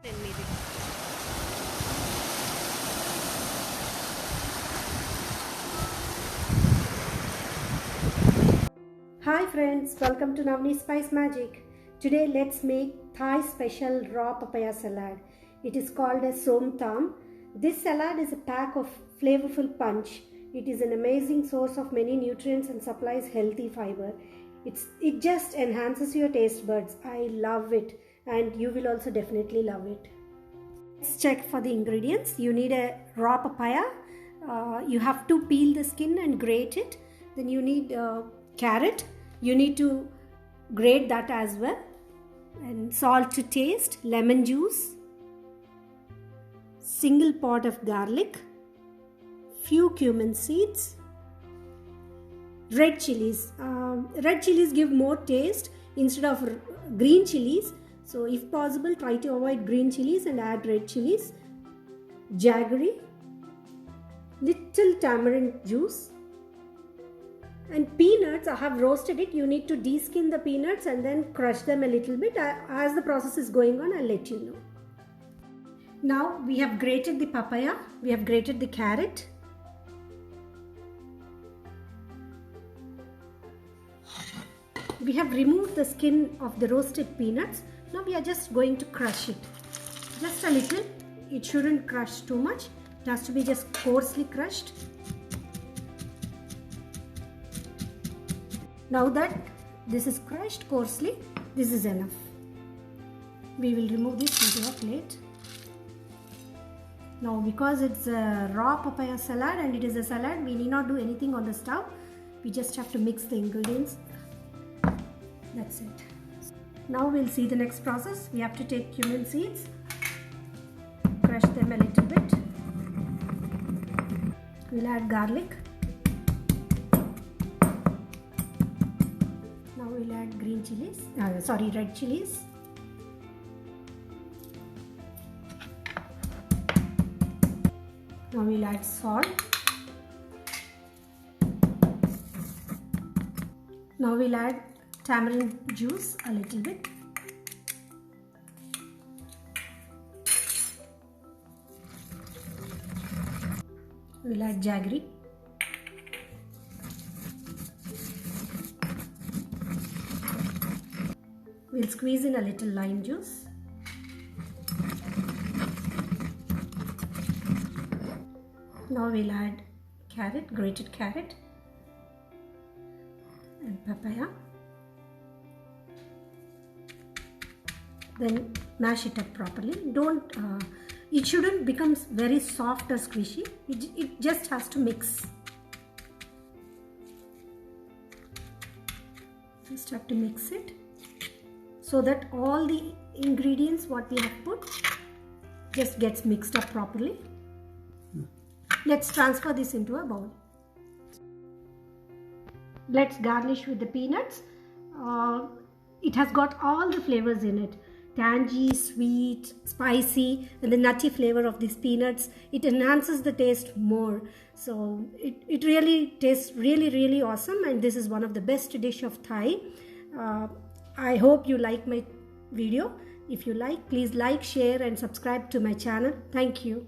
10 minutes. Hi friends, welcome to Navni Spice Magic. Today let's make Thai special raw papaya salad. It is called a Som-Tum. This salad is a pack of flavorful punch. It is an amazing source of many nutrients and supplies healthy fiber. It just enhances your taste buds. I love it and you will also definitely love it. Let's check for the ingredients. You need a raw papaya. You have to peel the skin and grate it. Then you need carrot. You need to grate that as well. And salt to taste, lemon juice, single pot of garlic, few cumin seeds, red chilies. Red chilies give more taste instead of green chilies. So if possible, try to avoid green chilies and add red chilies, jaggery, little tamarind juice, and peanuts. I have roasted it. You need to de-skin the peanuts and then crush them a little bit. As the process is going on, I'll let you know. Now we have grated the papaya, we have grated the carrot. We have removed the skin of the roasted peanuts. Now we are just going to crush it. Just a little. It shouldn't crush too much. It has to be just coarsely crushed. Now that this is crushed coarsely, this is enough. We will remove this into a plate. Now because it's a raw papaya salad and it is a salad, we need not do anything on the stove. We just have to mix the ingredients. That's it. Now we'll see the next process. We have to take cumin seeds, crush them a little bit. We'll add garlic. Now we'll add red chilies. Now we'll add salt. Now we'll add tamarind juice a little bit. We'll add jaggery. We'll squeeze in a little lime juice. Now we'll add carrot, grated carrot, and papaya. Then mash it up properly. It shouldn't become very soft or squishy. It just has to mix. Just have to mix it so that all the ingredients what we have put just gets mixed up properly. Let's transfer this into a bowl. Let's garnish with the peanuts. It has got all the flavors in it. Tangy, sweet, spicy, and the nutty flavor of these peanuts. It enhances the taste more. So it really tastes really awesome, and this is one of the best dish of Thai. I hope you like my video. If you like, please like, share and subscribe to my channel. Thank you.